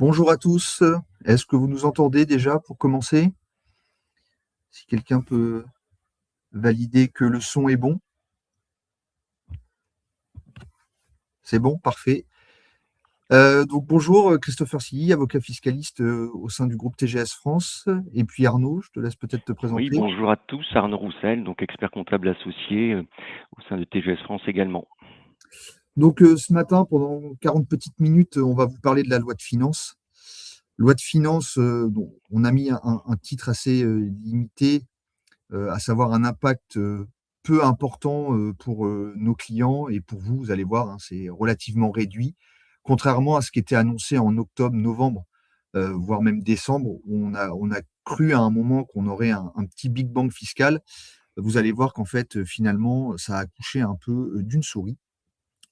Bonjour à tous. Est-ce que vous nous entendez déjà pour commencer? Si quelqu'un peut valider que le son est bon. C'est bon, parfait. Donc bonjour, Christopher Silly, avocat fiscaliste au sein du groupe TGS France. Et puis Arnaud, je te laisse peut-être te Oui, présenter. bonjour à tous, Arnaud Roussel, donc expert comptable associé au sein de TGS France également. Donc ce matin, pendant 40 petites minutes, on va vous parler de la loi de finances. Loi de finances, dont on a mis un titre assez limité, à savoir un impact peu important pour nos clients et pour vous, vous allez voir, hein, c'est relativement réduit, contrairement à ce qui était annoncé en octobre, novembre, voire même décembre, où on a cru à un moment qu'on aurait un petit Big Bang fiscal. Vous allez voir qu'en fait, finalement, ça a accouché un peu d'une souris.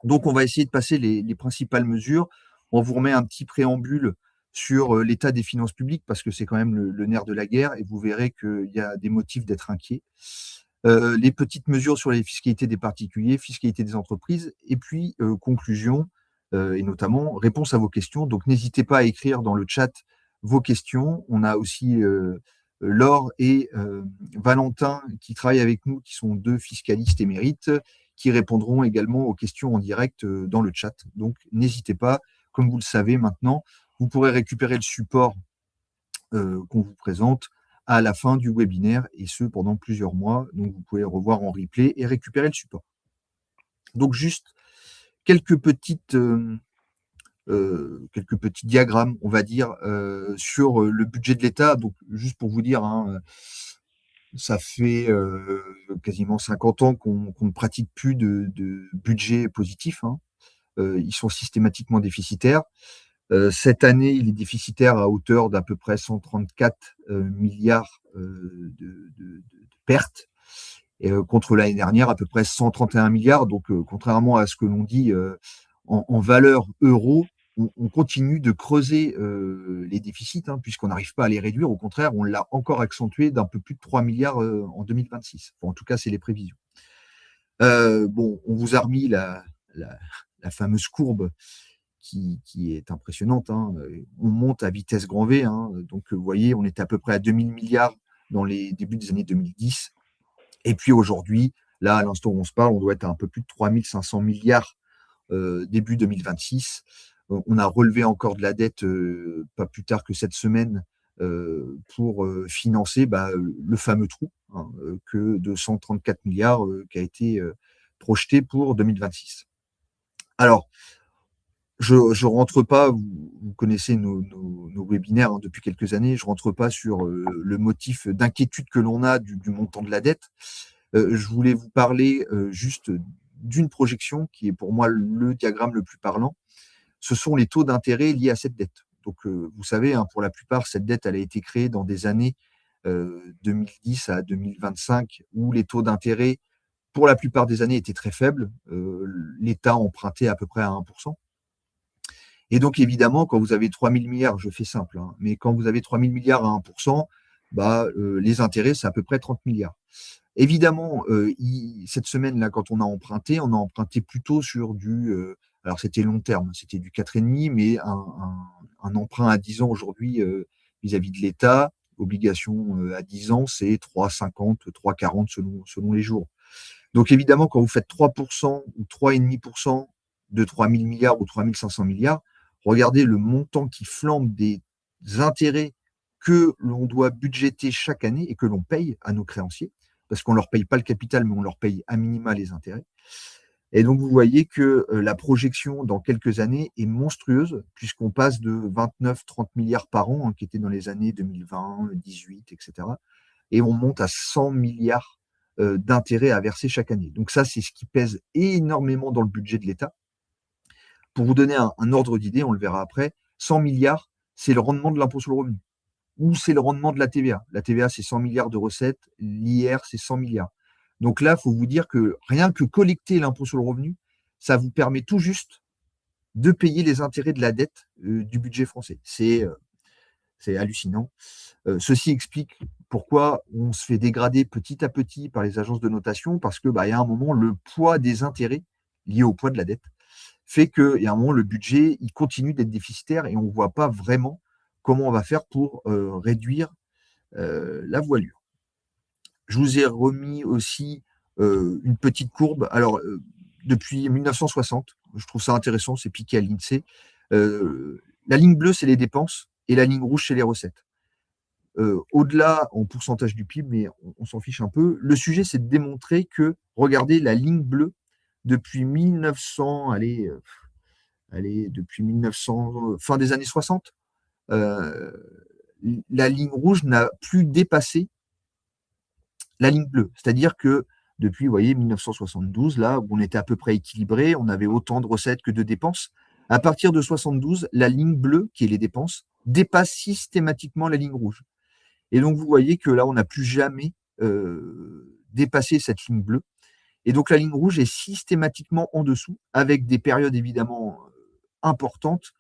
Donc, on va essayer de passer les principales mesures. On vous remet un petit préambule sur l'état des finances publiques, parce que c'est quand même le nerf de la guerre, et vous verrez qu'il y a des motifs d'être inquiet. Les petites mesures sur les fiscalités des particuliers, fiscalité des entreprises, et puis conclusion, et notamment réponse à vos questions. Donc, n'hésitez pas à écrire dans le chat vos questions. On a aussi Laure et Valentin qui travaillent avec nous, qui sont deux fiscalistes émérites, qui répondront également aux questions en direct dans le chat. Donc, n'hésitez pas. Comme vous le savez maintenant, vous pourrez récupérer le support qu'on vous présente à la fin du webinaire, et ce pendant plusieurs mois. Donc, vous pouvez revoir en replay et récupérer le support. Donc, juste quelques quelques petits diagrammes, on va dire, sur le budget de l'État. Donc, juste pour vous dire, hein, ça fait quasiment 50 ans qu'on ne pratique plus de budget positif, hein. Ils sont systématiquement déficitaires. Cette année, il est déficitaire à hauteur d'à peu près 134 milliards de pertes, et, contre l'année dernière à peu près 131 milliards. Donc, contrairement à ce que l'on dit en valeur euro, on continue de creuser les déficits, hein, puisqu'on n'arrive pas à les réduire. Au contraire, on l'a encore accentué d'un peu plus de 3 milliards en 2026. Enfin, en tout cas, c'est les prévisions. Bon, on vous a remis la fameuse courbe qui est impressionnante, hein. On monte à vitesse grand V, hein. Donc, vous voyez, on était à peu près à 2000 milliards dans les débuts des années 2010. Et puis aujourd'hui, là, à l'instant où on se parle, on doit être à un peu plus de 3500 milliards début 2026. On a relevé encore de la dette pas plus tard que cette semaine pour financer le fameux trou, hein, que de 134 milliards qui a été projeté pour 2026. Alors, je rentre pas, vous connaissez nos webinaires, hein, depuis quelques années, je rentre pas sur le motif d'inquiétude que l'on a du montant de la dette. Je voulais vous parler juste d'une projection qui est pour moi le diagramme le plus parlant. Ce sont les taux d'intérêt liés à cette dette. Donc, vous savez, hein, pour la plupart, cette dette, elle a été créée dans des années 2010 à 2025, où les taux d'intérêt, pour la plupart des années, étaient très faibles. L'État empruntait à peu près à 1%. Et donc, évidemment, quand vous avez 3 000 milliards, je fais simple, hein, mais quand vous avez 3 000 milliards à 1%, les intérêts, c'est à peu près 30 milliards. Évidemment, cette semaine-là, quand on a emprunté plutôt sur alors c'était long terme, c'était du 4,5, mais un emprunt à 10 ans aujourd'hui vis-à-vis de l'État, obligation à 10 ans, c'est 3,50, 3,40 selon les jours. Donc évidemment, quand vous faites 3% ou 3,5% de 3 000 milliards ou 3 500 milliards, regardez le montant qui flambe des intérêts que l'on doit budgéter chaque année et que l'on paye à nos créanciers, parce qu'on ne leur paye pas le capital, mais on leur paye à minima les intérêts. Et donc, vous voyez que la projection dans quelques années est monstrueuse, puisqu'on passe de 29-30 milliards par an, hein, qui étaient dans les années 2020, 18, etc. Et on monte à 100 milliards d'intérêts à verser chaque année. Donc ça, c'est ce qui pèse énormément dans le budget de l'État. Pour vous donner un ordre d'idée, on le verra après, 100 milliards, c'est le rendement de l'impôt sur le revenu, ou c'est le rendement de la TVA. La TVA, c'est 100 milliards de recettes, l'IR, c'est 100 milliards. Donc là, il faut vous dire que rien que collecter l'impôt sur le revenu, ça vous permet tout juste de payer les intérêts de la dette du budget français. C'est hallucinant. Ceci explique pourquoi on se fait dégrader petit à petit par les agences de notation, parce que il y a un moment, le poids des intérêts liés au poids de la dette fait qu'il y a un moment, le budget, il continue d'être déficitaire et on ne voit pas vraiment comment on va faire pour réduire la voilure. Je vous ai remis aussi une petite courbe. Alors, depuis 1960, je trouve ça intéressant, c'est piqué à l'INSEE. La ligne bleue, c'est les dépenses et la ligne rouge, c'est les recettes. Au-delà en pourcentage du PIB, mais on s'en fiche un peu. Le sujet, c'est de démontrer que, regardez, la ligne bleue, depuis 1900, depuis 1900, fin des années 60, euh, la ligne rouge n'a plus dépassé la ligne bleue. C'est-à-dire que depuis, vous voyez, 1972, là, où on était à peu près équilibré, on avait autant de recettes que de dépenses. À partir de 72, la ligne bleue, qui est les dépenses, dépasse systématiquement la ligne rouge. Et donc, vous voyez que là, on n'a plus jamais dépassé cette ligne bleue. Et donc, la ligne rouge est systématiquement en dessous, avec des périodes évidemment importantes.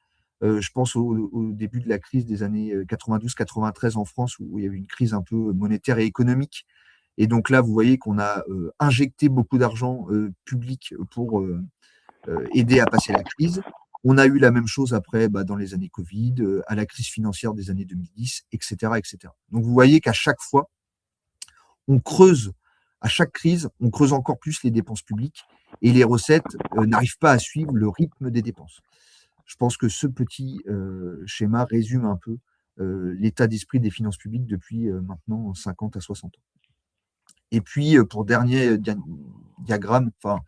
Je pense au début de la crise des années 92-93 en France, où il y avait une crise un peu monétaire et économique. Et donc là, vous voyez qu'on a injecté beaucoup d'argent public pour aider à passer la crise. On a eu la même chose après dans les années Covid, à la crise financière des années 2010, etc., etc. Donc vous voyez qu'à chaque fois, on creuse, à chaque crise, on creuse encore plus les dépenses publiques et les recettes n'arrivent pas à suivre le rythme des dépenses. Je pense que ce petit schéma résume un peu l'état d'esprit des finances publiques depuis maintenant 50 à 60 ans. Et puis, pour dernier diagramme, enfin,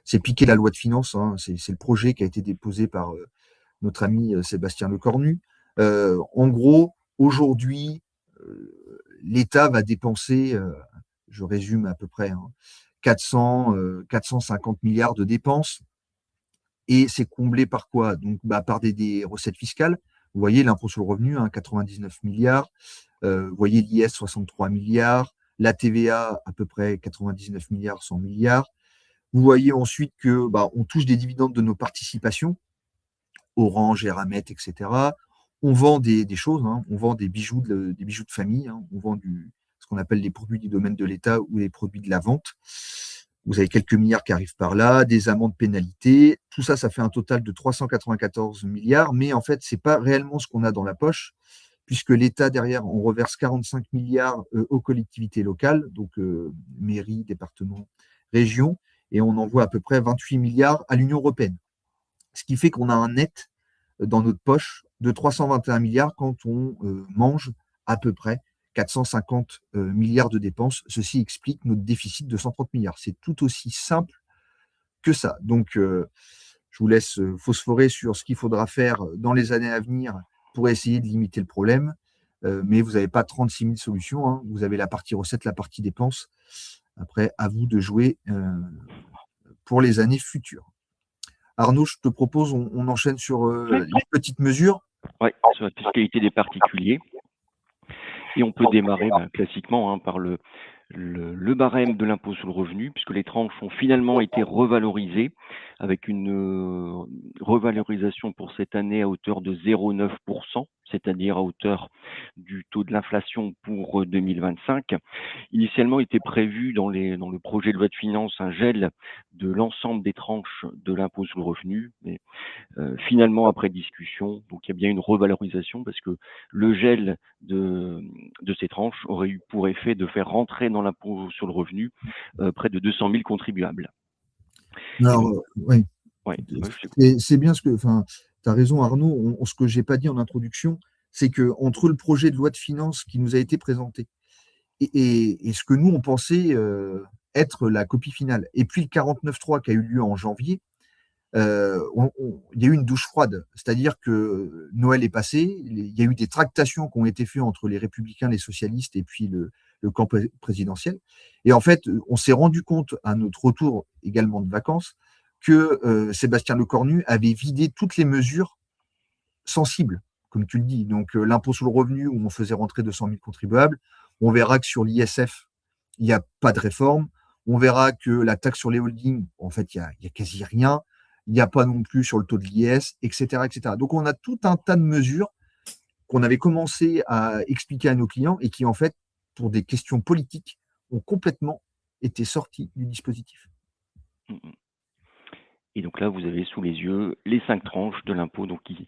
c'est piqué la loi de finances, hein, c'est le projet qui a été déposé par notre ami Sébastien Lecornu. En gros, aujourd'hui, l'État va dépenser, je résume à peu près, 450 milliards de dépenses. Et c'est comblé par quoi? Donc, par des recettes fiscales. Vous voyez l'impôt sur le revenu, 99 milliards. Vous voyez l'IS, 63 milliards. La TVA, à peu près 99 milliards, 100 milliards. Vous voyez ensuite que on touche des dividendes de nos participations, Orange, Eramet, etc. On vend des choses, on vend des bijoux de famille, on vend ce qu'on appelle les produits du domaine de l'État ou les produits de la vente. Vous avez quelques milliards qui arrivent par là, des amendes pénalités. Tout ça, ça fait un total de 394 milliards, mais en fait, c'est pas réellement ce qu'on a dans la poche, puisque l'État, derrière, on reverse 45 milliards aux collectivités locales, donc mairies, départements, régions, et on envoie à peu près 28 milliards à l'Union européenne. Ce qui fait qu'on a un net dans notre poche de 321 milliards quand on mange à peu près 450 milliards de dépenses. Ceci explique notre déficit de 130 milliards. C'est tout aussi simple que ça. Donc, je vous laisse phosphorer sur ce qu'il faudra faire dans les années à venir pour essayer de limiter le problème. Mais vous n'avez pas 36 000 solutions. Hein. Vous avez la partie recette, la partie dépenses. Après, à vous de jouer pour les années futures. Arnaud, je te propose, on enchaîne sur les petites mesures. Oui, sur la fiscalité des particuliers. Et on peut démarrer classiquement par le barème de l'impôt sur le revenu, puisque les tranches ont finalement été revalorisées avec une revalorisation pour cette année à hauteur de 0,9%, c'est-à-dire à hauteur du taux de l'inflation pour 2025. Initialement, il était prévu dans le projet de loi de finances un gel de l'ensemble des tranches de l'impôt sur le revenu, mais finalement, après discussion, donc il y a bien une revalorisation parce que le gel de ces tranches aurait eu pour effet de faire rentrer dans l'impôt sur le revenu près de 200 000 contribuables. Alors, oui. C'est bien tu as raison Arnaud, ce que j'ai pas dit en introduction, c'est que entre le projet de loi de finances qui nous a été présenté et ce que nous on pensait être la copie finale, et puis le 49.3 qui a eu lieu en janvier, il y a eu une douche froide. C'est-à-dire que Noël est passé, il y a eu des tractations qui ont été faites entre les républicains, les socialistes et puis le camp présidentiel. Et en fait, on s'est rendu compte à notre retour également de vacances que Sébastien Lecornu avait vidé toutes les mesures sensibles, comme tu le dis. Donc l'impôt sur le revenu, où on faisait rentrer 200 000 contribuables. On verra que sur l'ISF, il n'y a pas de réforme. On verra que la taxe sur les holdings, en fait, il y a quasi rien. Il n'y a pas non plus sur le taux de l'IS, etc., etc. Donc, on a tout un tas de mesures qu'on avait commencé à expliquer à nos clients et qui, en fait, pour des questions politiques, ont complètement été sorties du dispositif. Et donc là, vous avez sous les yeux les 5 tranches de l'impôt donc qui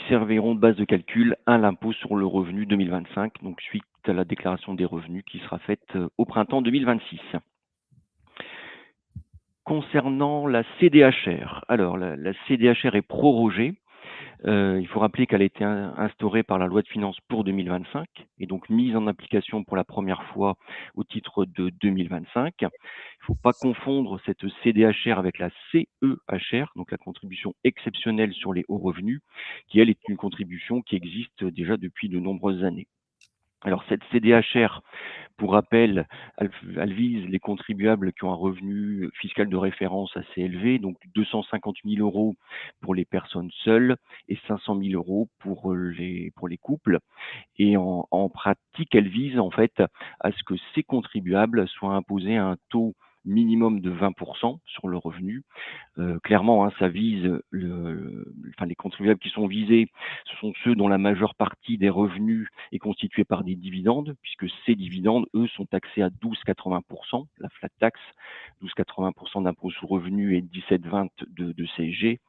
serviront de base de calcul à l'impôt sur le revenu 2025, donc suite à la déclaration des revenus qui sera faite au printemps 2026. Concernant la CDHR, alors la CDHR est prorogée. Il faut rappeler qu'elle a été instaurée par la loi de finances pour 2025 et donc mise en application pour la première fois au titre de 2025. Il ne faut pas confondre cette CDHR avec la CEHR, donc la contribution exceptionnelle sur les hauts revenus, qui elle est une contribution qui existe déjà depuis de nombreuses années. Alors cette CDHR, pour rappel, elle vise les contribuables qui ont un revenu fiscal de référence assez élevé, donc 250 000 euros pour les personnes seules et 500 000 euros pour les couples. Et en pratique, elle vise en fait à ce que ces contribuables soient imposés à un taux minimum de 20% sur le revenu. Clairement, hein, ça vise les contribuables qui sont visés, ce sont ceux dont la majeure partie des revenus est constituée par des dividendes, puisque ces dividendes, eux, sont taxés à 12,80%, la flat tax, 12,80% d'impôt sur le revenu et 17,20 de CSG.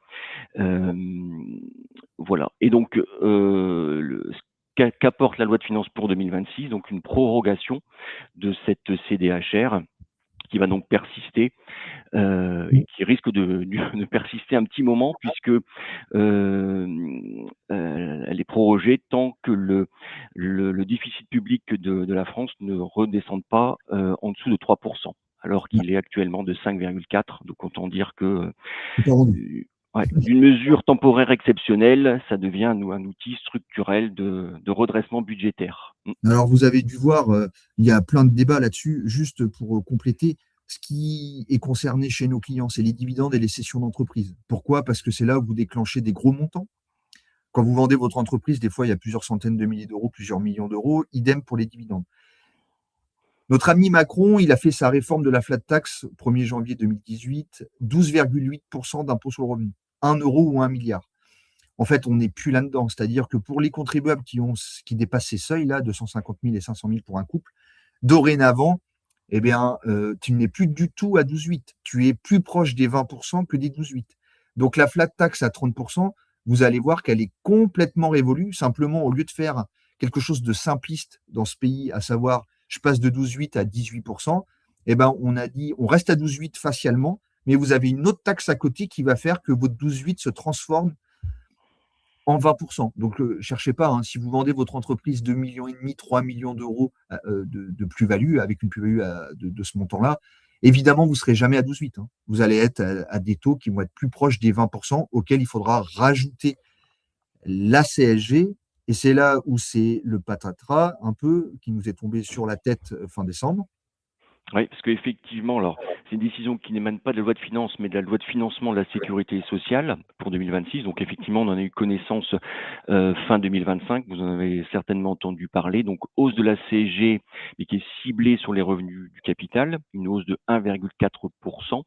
Voilà. Et donc, qu'apporte la loi de finances pour 2026, donc une prorogation de cette CDHR qui va donc persister et qui risque de persister un petit moment puisque elle est prorogée tant que le déficit public de la France ne redescende pas en dessous de 3%, alors qu'il est actuellement de 5,4. Donc autant dire que ouais, d'une mesure temporaire exceptionnelle, ça devient un outil structurel de redressement budgétaire. Alors, vous avez dû voir, il y a plein de débats là-dessus. Juste pour compléter, ce qui est concerné chez nos clients, c'est les dividendes et les cessions d'entreprise. Pourquoi? Parce que c'est là où vous déclenchez des gros montants. Quand vous vendez votre entreprise, des fois, il y a plusieurs centaines de milliers d'euros, plusieurs millions d'euros. Idem pour les dividendes. Notre ami Macron, il a fait sa réforme de la flat tax 1er janvier 2018, 12,8% d'impôt sur le revenu. 1 euro ou 1 milliard. En fait, on n'est plus là-dedans. C'est-à-dire que pour les contribuables qui dépassent ces seuils-là, 250 000 et 500 000 pour un couple, dorénavant, eh bien, tu n'es plus du tout à 12,8. Tu es plus proche des 20% que des 12,8. Donc la flat tax à 30%, vous allez voir qu'elle est complètement révolue. Simplement, au lieu de faire quelque chose de simpliste dans ce pays, à savoir je passe de 12,8 à 18%, eh ben, on a dit on reste à 12,8 facialement, mais vous avez une autre taxe à côté qui va faire que votre 12,8 se transforme en 20%. Donc, cherchez pas, hein, si vous vendez votre entreprise 2,5 millions, 3 millions d'euros de plus-value, avec une plus-value de ce montant-là, évidemment, vous ne serez jamais à 12,8. Hein. Vous allez être à des taux qui vont être plus proches des 20%, auxquels il faudra rajouter la CSG. Et c'est là où c'est le patatras, un peu, qui nous est tombé sur la tête fin décembre. Oui, parce qu'effectivement, alors, c'est une décision qui n'émane pas de la loi de finances, mais de la loi de financement de la sécurité sociale pour 2026. Donc, effectivement, on en a eu connaissance fin 2025. Vous en avez certainement entendu parler. Donc, hausse de la CSG, mais qui est ciblée sur les revenus du capital, une hausse de 1,4%,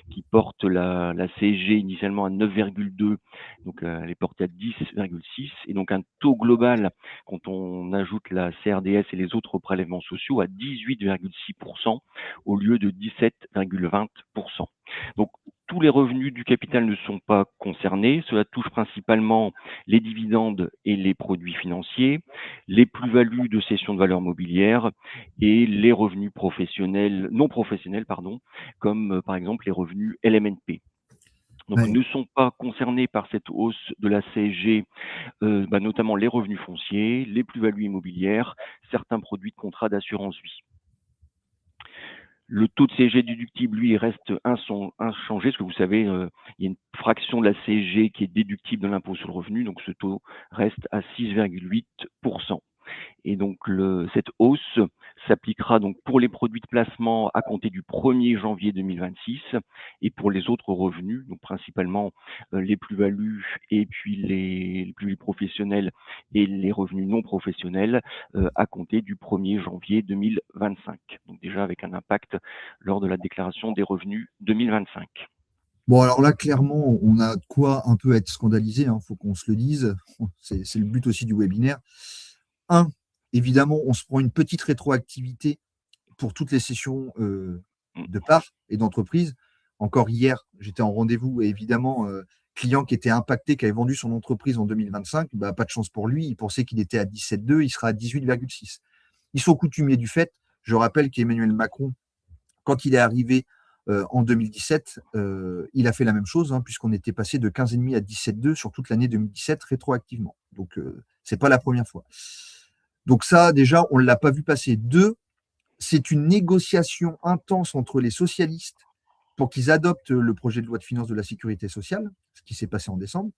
qui porte la CSG initialement à 9,2, donc elle est portée à 10,6, et donc un taux global, quand on ajoute la CRDS et les autres prélèvements sociaux, à 18,6%, au lieu de 17,20%. Donc, tous les revenus du capital ne sont pas concernés. Cela touche principalement les dividendes et les produits financiers, les plus-values de cession de valeurs mobilières et les revenus professionnels, non professionnels, pardon, comme par exemple les revenus LMNP. Donc, Ouais. ne sont pas concernés par cette hausse de la CSG, notamment les revenus fonciers, les plus-values immobilières, certains produits de contrat d'assurance vie. Le taux de CSG déductible, lui, reste inchangé, parce que vous savez, il y a une fraction de la CSG qui est déductible de l'impôt sur le revenu, donc ce taux reste à 6,8%. Et donc cette hausse s'appliquera donc pour les produits de placement à compter du 1er janvier 2026 et pour les autres revenus, donc principalement les plus-values et puis les plus professionnels et les revenus non professionnels à compter du 1er janvier 2025. Donc déjà avec un impact lors de la déclaration des revenus 2025. Bon, alors là, clairement, on a de quoi un peu être scandalisé, hein, faut qu'on se le dise. C'est le but aussi du webinaire. Un, évidemment, on se prend une petite rétroactivité pour toutes les sessions de parts et d'entreprises. Encore hier, j'étais en rendez-vous et évidemment, client qui était impacté, qui avait vendu son entreprise en 2025, bah, pas de chance pour lui. Il pensait qu'il était à 17,2, il sera à 18,6. Ils sont coutumiers du fait. Je rappelle qu'Emmanuel Macron, quand il est arrivé en 2017, il a fait la même chose, hein, puisqu'on était passé de 15,5 à 17,2 sur toute l'année 2017 rétroactivement. Donc, c'est pas la première fois. Donc ça, déjà, on ne l'a pas vu passer. Deux, c'est une négociation intense entre les socialistes pour qu'ils adoptent le projet de loi de finances de la sécurité sociale, ce qui s'est passé en décembre,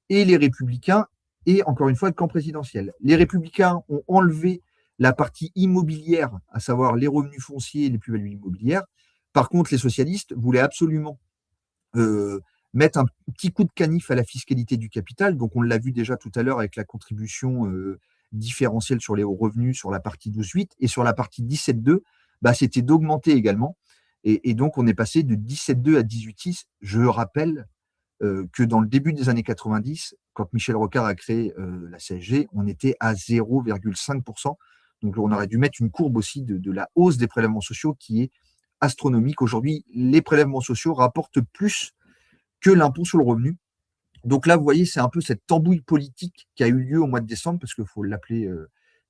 et les républicains, et encore une fois, le camp présidentiel. Les républicains ont enlevé la partie immobilière, à savoir les revenus fonciers et les plus-values immobilières. Par contre, les socialistes voulaient absolument mettre un petit coup de canif à la fiscalité du capital. Donc, on l'a vu déjà tout à l'heure avec la contribution différentielle sur les hauts revenus sur la partie 12,8 et sur la partie 17,2, bah, c'était d'augmenter également. Et donc, on est passé de 17,2 à 18,6. Je rappelle que dans le début des années 90, quand Michel Rocard a créé la CSG, on était à 0,5%. Donc, on aurait dû mettre une courbe aussi de la hausse des prélèvements sociaux qui est astronomique. Aujourd'hui, les prélèvements sociaux rapportent plus que l'impôt sur le revenu. Donc là, vous voyez, c'est un peu cette tambouille politique qui a eu lieu au mois de décembre, parce qu'il faut l'appeler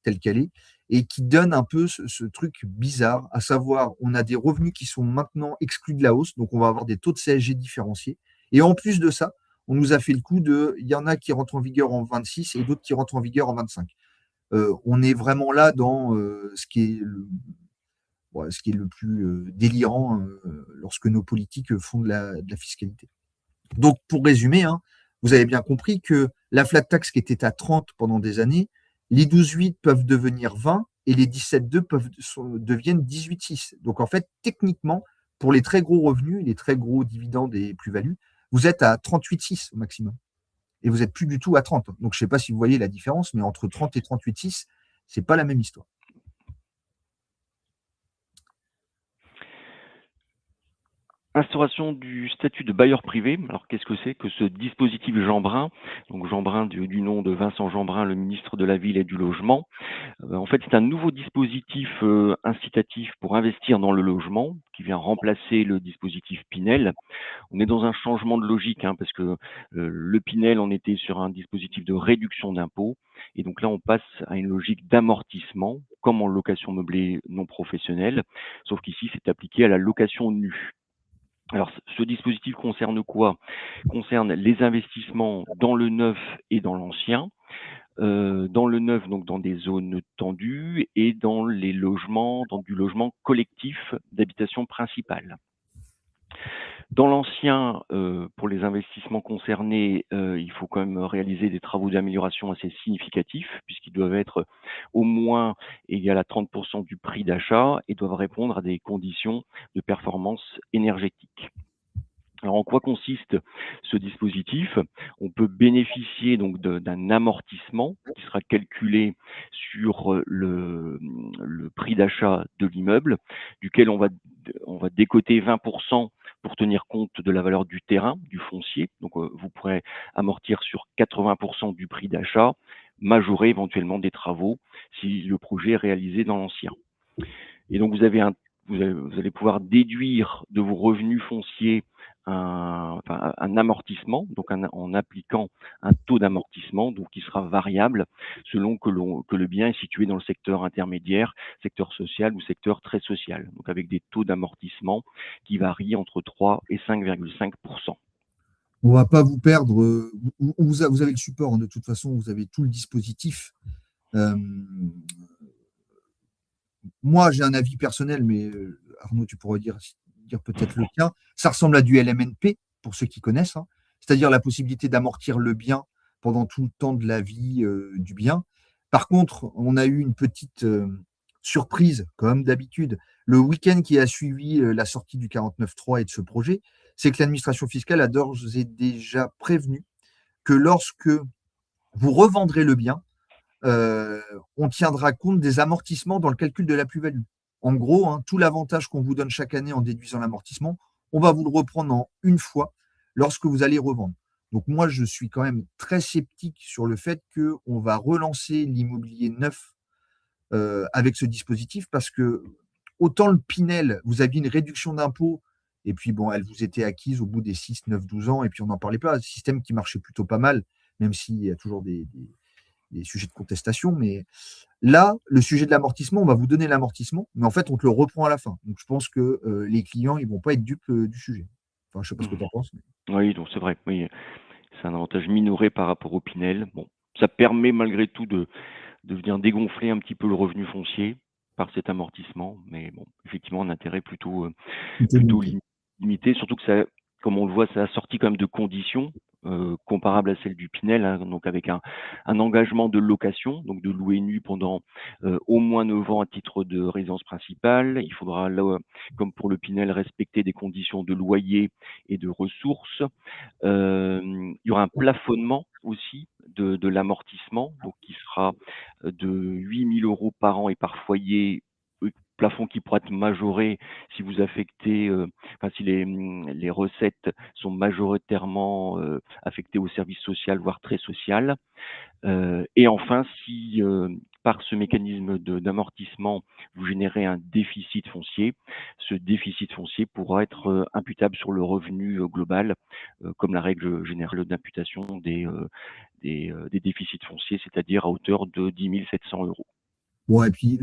telle qu'elle est, et qui donne un peu ce truc bizarre, à savoir, on a des revenus qui sont maintenant exclus de la hausse, donc on va avoir des taux de CSG différenciés. Et en plus de ça, on nous a fait le coup il y en a qui rentrent en vigueur en 26 et d'autres qui rentrent en vigueur en 25. On est vraiment là dans ce qui est le plus délirant lorsque nos politiques font de la fiscalité. Donc, pour résumer, hein, vous avez bien compris que la flat tax qui était à 30 pendant des années, les 12,8 peuvent devenir 20 et les 17,2 deviennent 18,6. Donc, en fait, techniquement, pour les très gros revenus, les très gros dividendes et plus-values, vous êtes à 38,6 au maximum. Et vous n'êtes plus du tout à 30. Donc, je ne sais pas si vous voyez la différence, mais entre 30 et 38,6, ce n'est pas la même histoire. Instauration du statut de bailleur privé. Alors qu'est-ce que c'est que ce dispositif Jeanbrun? Donc Jeanbrun du nom de Vincent Jeanbrun, le ministre de la Ville et du Logement. En fait, c'est un nouveau dispositif incitatif pour investir dans le logement qui vient remplacer le dispositif Pinel. On est dans un changement de logique, hein, parce que le Pinel, on était sur un dispositif de réduction d'impôts, et donc là, on passe à une logique d'amortissement, comme en location meublée non professionnelle, sauf qu'ici, c'est appliqué à la location nue. Alors, ce dispositif concerne quoi? Concerne les investissements dans le neuf et dans l'ancien. Dans le neuf, donc dans des zones tendues, et dans les logements, dans du logement collectif d'habitation principale. Dans l'ancien, pour les investissements concernés, il faut quand même réaliser des travaux d'amélioration assez significatifs, puisqu'ils doivent être au moins égal à 30 du prix d'achat et doivent répondre à des conditions de performance énergétique. Alors, en quoi consiste ce dispositif? On peut bénéficier donc d'un amortissement qui sera calculé sur le prix d'achat de l'immeuble, duquel on va décoter 20% pour tenir compte de la valeur du terrain, du foncier. Donc, vous pourrez amortir sur 80% du prix d'achat, majorer éventuellement des travaux si le projet est réalisé dans l'ancien. Et donc, vous allez pouvoir déduire de vos revenus fonciers un amortissement, donc en appliquant un taux d'amortissement, donc qui sera variable selon que le bien est situé dans le secteur intermédiaire, secteur social ou secteur très social, donc avec des taux d'amortissement qui varient entre 3 et 5,5%. On ne va pas vous perdre. Vous avez le support, hein, de toute façon, vous avez tout le dispositif. Moi, j'ai un avis personnel, mais Arnaud, tu pourrais dire peut-être le tien. Ça ressemble à du LMNP, pour ceux qui connaissent, hein. C'est-à-dire la possibilité d'amortir le bien pendant tout le temps de la vie du bien. Par contre, on a eu une petite surprise, comme d'habitude, le week-end qui a suivi la sortie du 49.3 et de ce projet, c'est que l'administration fiscale a d'ores et déjà prévenu que lorsque vous revendrez le bien, on tiendra compte des amortissements dans le calcul de la plus-value. En gros, hein, tout l'avantage qu'on vous donne chaque année en déduisant l'amortissement, on va vous le reprendre en une fois lorsque vous allez revendre. Donc moi, je suis quand même très sceptique sur le fait qu'on va relancer l'immobilier neuf avec ce dispositif, parce que autant le Pinel, vous aviez une réduction d'impôt Et puis, bon, elle vous était acquise au bout des 6, 9, 12 ans, et puis on n'en parlait pas. Un système qui marchait plutôt pas mal, même s'il y a toujours des sujets de contestation. Mais là, le sujet de l'amortissement, on va vous donner l'amortissement, mais en fait, on te le reprend à la fin. Donc, je pense que les clients, ils vont pas être dupes du sujet. Enfin, je sais pas ce que tu en Mmh. penses. Oui, donc c'est vrai, oui, c'est un avantage minoré par rapport au Pinel. Bon, ça permet malgré tout de venir dégonfler un petit peu le revenu foncier par cet amortissement, mais bon, effectivement, un intérêt Plutôt plutôt limité. limité, surtout que ça, comme on le voit, ça a sorti quand même de conditions comparables à celles du Pinel, hein, donc avec un engagement de location, donc de louer nu pendant au moins 9 ans à titre de résidence principale. Il faudra, là, comme pour le Pinel, respecter des conditions de loyer et de ressources. Il y aura un plafonnement aussi de l'amortissement, donc qui sera de 8 000 € par an et par foyer, plafond qui pourra être majoré si vous affectez, enfin si les recettes sont majoritairement affectées au service social, voire très social. Et enfin, si par ce mécanisme d'amortissement, vous générez un déficit foncier, ce déficit foncier pourra être imputable sur le revenu global, comme la règle générale d'imputation des déficits fonciers, c'est-à-dire à hauteur de 10 700 euros. Bon, et puis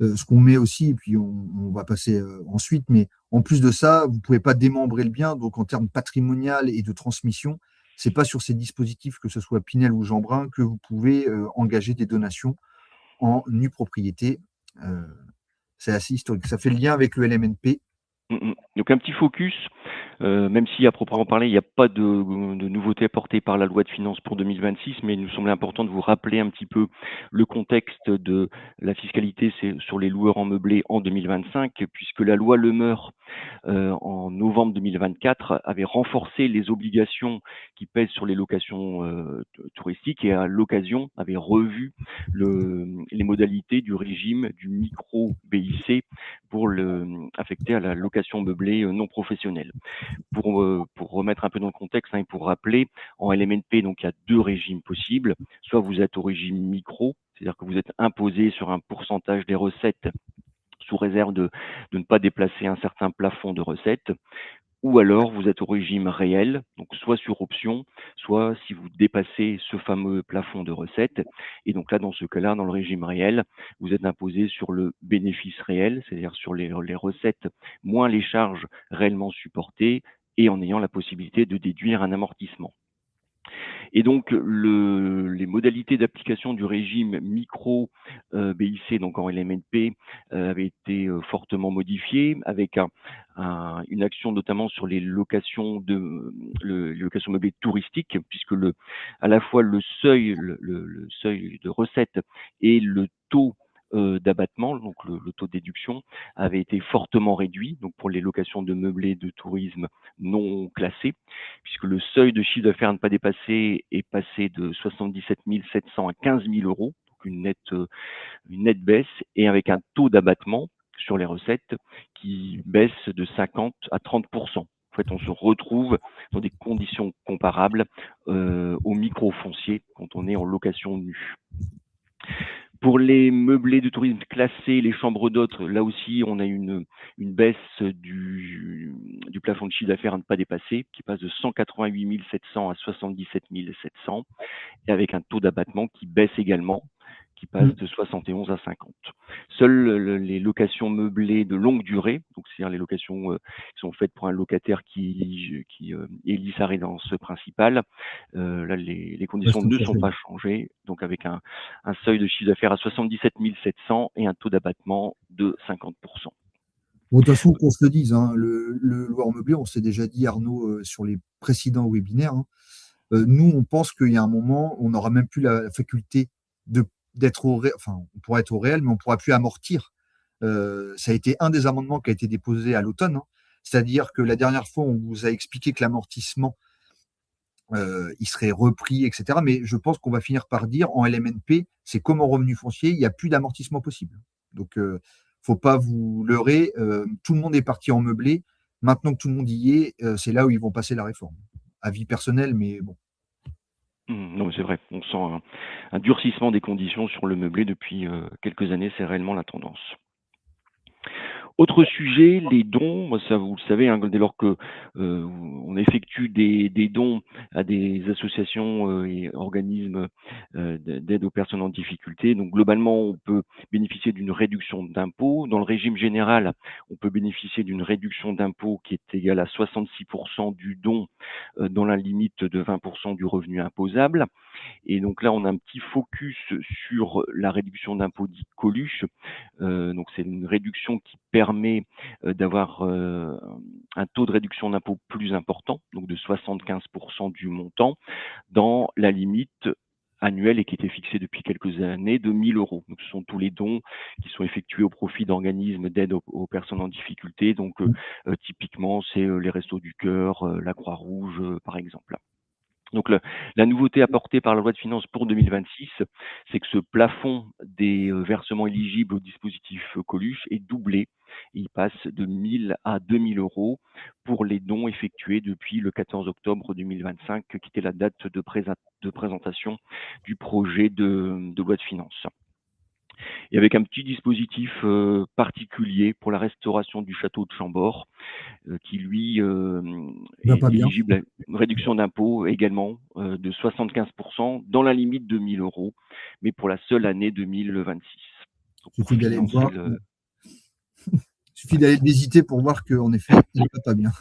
ce qu'on met aussi, et puis on va passer ensuite, mais en plus de ça, vous pouvez pas démembrer le bien, donc en termes patrimonial et de transmission, c'est pas sur ces dispositifs, que ce soit Pinel ou Jeanbrun, que vous pouvez engager des donations en nue propriété. Euh, c'est assez historique. Ça fait le lien avec le LMNP. Donc un petit focus, même si à proprement parler, il n'y a pas de nouveautés apportées par la loi de finances pour 2026, mais il nous semblait important de vous rappeler un petit peu le contexte de la fiscalité sur les loueurs en meublé en 2025, puisque la loi Lemeur en novembre 2024 avait renforcé les obligations qui pèsent sur les locations touristiques et à l'occasion avait revu les modalités du régime du micro BIC pour affecté à la location meublée non professionnelle. Pour remettre un peu dans le contexte, hein, et pour rappeler, en LMNP, donc il y a deux régimes possibles. Soit vous êtes au régime micro, c'est-à-dire que vous êtes imposé sur un pourcentage des recettes sous réserve de ne pas déplacer un certain plafond de recettes, ou alors vous êtes au régime réel, donc soit sur option, soit si vous dépassez ce fameux plafond de recettes. Et donc là, dans ce cas-là, dans le régime réel, vous êtes imposé sur le bénéfice réel, c'est-à-dire sur les recettes moins les charges réellement supportées et en ayant la possibilité de déduire un amortissement. Et donc les modalités d'application du régime micro BIC, donc en LMNP, avaient été fortement modifiées avec une action notamment sur les locations les locations meublées touristiques, puisque à la fois le seuil de recette et le taux d'abattement, donc le taux de déduction, avait été fortement réduit, donc pour les locations de meublés de tourisme non classées, puisque le seuil de chiffre d'affaires à ne pas dépasser est passé de 77 700 à 15 000 euros, donc une nette baisse, et avec un taux d'abattement sur les recettes qui baisse de 50 à 30 En fait, on se retrouve dans des conditions comparables au micro-foncier quand on est en location nue. Pour les meublés de tourisme classés, les chambres d'hôtes, là aussi, on a une baisse du plafond de chiffre d'affaires à ne pas dépasser, qui passe de 188 700 à 77 700, et avec un taux d'abattement qui baisse également, qui passe de 71 à 50. Seules les locations meublées de longue durée, donc c'est-à-dire les locations qui sont faites pour un locataire qui élit sa résidence principale, là les conditions Reste ne sont inchangé. pas changées, donc avec un seuil de chiffre d'affaires à 77 700 et un taux d'abattement de 50 Bon, de toute façon, qu'on se le dise, hein, le loueur meublé, on s'est déjà dit, Arnaud, sur les précédents webinaires, hein, nous, on pense qu'il y a un moment, on n'aura même plus la faculté d'être enfin, on pourra être au réel, mais on ne pourra plus amortir. Ça a été un des amendements qui a été déposé à l'automne, hein. C'est-à-dire que la dernière fois, on vous a expliqué que l'amortissement, il serait repris, etc. Mais je pense qu'on va finir par dire en LMNP, c'est comme en revenu foncier, il n'y a plus d'amortissement possible. Donc, faut pas vous leurrer. Tout le monde est parti en meublé. Maintenant que tout le monde y est, c'est là où ils vont passer la réforme. Avis personnel, mais bon. Non, mais c'est vrai, on sent un durcissement des conditions sur le meublé depuis quelques années, c'est réellement la tendance. Autre sujet, les dons. Moi, ça, vous le savez, hein, dès lors que on effectue des dons à des associations et organismes d'aide aux personnes en difficulté, donc globalement, on peut bénéficier d'une réduction d'impôt. Dans le régime général, on peut bénéficier d'une réduction d'impôt qui est égale à 66% du don dans la limite de 20% du revenu imposable. Et donc là, on a un petit focus sur la réduction d'impôt dite Coluche. Donc c'est une réduction qui permet d'avoir un taux de réduction d'impôt plus important, donc de 75% du montant, dans la limite annuelle et qui était fixée depuis quelques années de 1 000 euros. Donc ce sont tous les dons qui sont effectués au profit d'organismes d'aide aux personnes en difficulté. Donc typiquement, c'est les Restos du Cœur, la Croix-Rouge, par exemple. Donc la nouveauté apportée par la loi de finances pour 2026, c'est que ce plafond des versements éligibles au dispositif Coluche est doublé. Il passe de 1 000 à 2 000 euros pour les dons effectués depuis le 14 octobre 2025, qui était la date de présentation du projet de loi de finances. Et avec un petit dispositif particulier pour la restauration du château de Chambord, qui lui Va est pas bien. éligible à une réduction d'impôt également de 75% dans la limite de 1 000 euros, mais pour la seule année 2026. Donc pour Suffit d'aller le financer voir. Suffit d'aller le visiter pour voir qu'en effet, il va pas bien.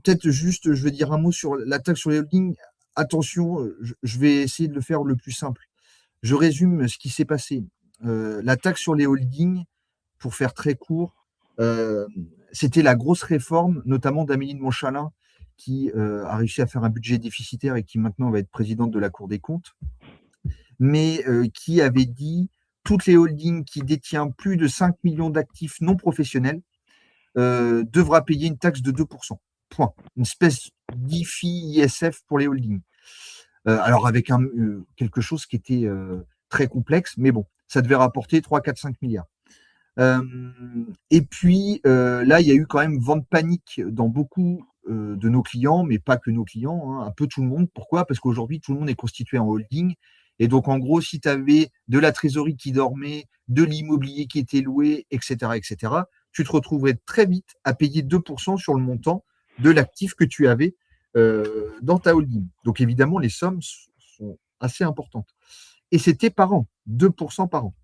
Peut-être juste, je vais dire un mot sur la taxe sur les holdings. Attention, je vais essayer de le faire le plus simple. Je résume ce qui s'est passé. La taxe sur les holdings, pour faire très court, c'était la grosse réforme, notamment d'Amélie de Montchalin, qui a réussi à faire un budget déficitaire et qui maintenant va être présidente de la Cour des comptes, mais qui avait dit toutes les holdings qui détiennent plus de 5 millions d'actifs non professionnels devra payer une taxe de 2%. Point. Une espèce d'IFI ISF pour les holdings. Alors avec quelque chose qui était très complexe, mais bon, ça devait rapporter 3, 4, 5 milliards. Et puis là, il y a eu quand même vent de panique dans beaucoup de nos clients, mais pas que nos clients, hein, un peu tout le monde. Pourquoi? Parce qu'aujourd'hui, tout le monde est constitué en holding. Et donc, en gros, si tu avais de la trésorerie qui dormait, de l'immobilier qui était loué, etc., tu te retrouverais très vite à payer 2% sur le montant de l'actif que tu avais dans ta holding. Donc, évidemment, les sommes sont assez importantes. Et c'était par an, 2% par an.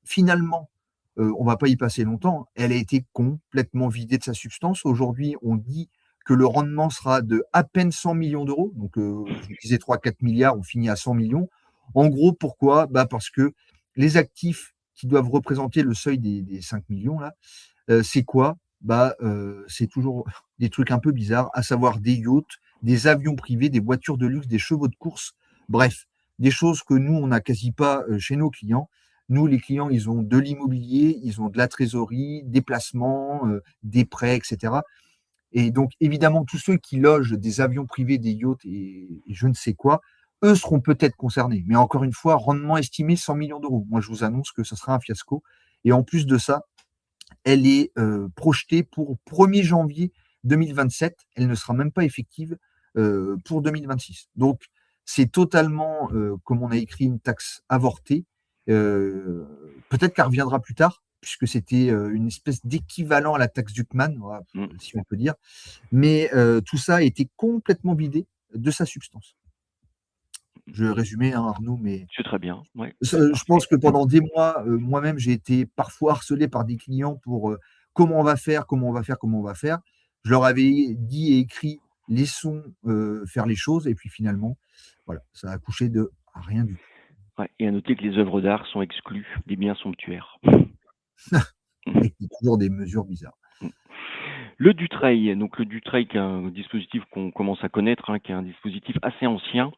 Finalement, on ne va pas y passer longtemps, elle a été complètement vidée de sa substance. Aujourd'hui, on dit que le rendement sera de à peine 100 millions d'euros. Donc, je vous disais 3-4 milliards, on finit à 100 millions. En gros, pourquoi? Parce que les actifs qui doivent représenter le seuil des 5 millions, là, c'est quoi? C'est toujours des trucs un peu bizarres, à savoir des yachts, des avions privés, des voitures de luxe, des chevaux de course, bref, des choses que nous, on n'a quasi pas chez nos clients. Nous, les clients, ils ont de l'immobilier, ils ont de la trésorerie, des placements, des prêts, etc. Et donc, évidemment, tous ceux qui logent des avions privés, des yachts et je ne sais quoi, eux seront peut-être concernés. Mais encore une fois, rendement estimé 100 millions d'euros. Moi, je vous annonce que ce sera un fiasco. Et en plus de ça, elle est projetée pour 1er janvier 2027. Elle ne sera même pas effective pour 2026. Donc, c'est totalement, comme on a écrit, une taxe avortée. Peut-être qu'elle reviendra plus tard, puisque c'était une espèce d'équivalent à la taxe Duckman, voilà, si on peut dire. Mais tout ça a été complètement vidé de sa substance. Je vais résumer, hein, Arnaud, mais C'est très bien. Ouais. je pense que pendant des mois, moi-même, j'ai été parfois harcelé par des clients pour comment on va faire, comment on va faire, comment on va faire. Je leur avais dit et écrit, laissons faire les choses, et puis finalement, voilà, ça a accouché de rien du tout. Ouais. Et à noter que les œuvres d'art sont exclues des biens somptuaires. Et qu'il y a toujours des mesures bizarres. Le Dutreil, donc le Dutreil qui est un dispositif qu'on commence à connaître, hein, qui est un dispositif assez ancien,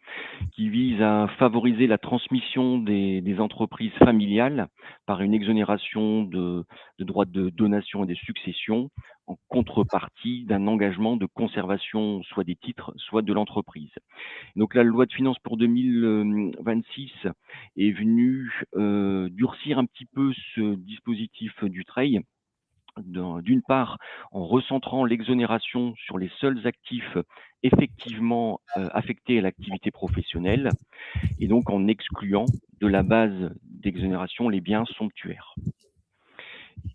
qui vise à favoriser la transmission des entreprises familiales par une exonération de droits de donation et des successions en contrepartie d'un engagement de conservation soit des titres, soit de l'entreprise. Donc la loi de finances pour 2026 est venue durcir un petit peu ce dispositif Dutreil, d'une part en recentrant l'exonération sur les seuls actifs effectivement affectés à l'activité professionnelle et donc en excluant de la base d'exonération les biens somptuaires.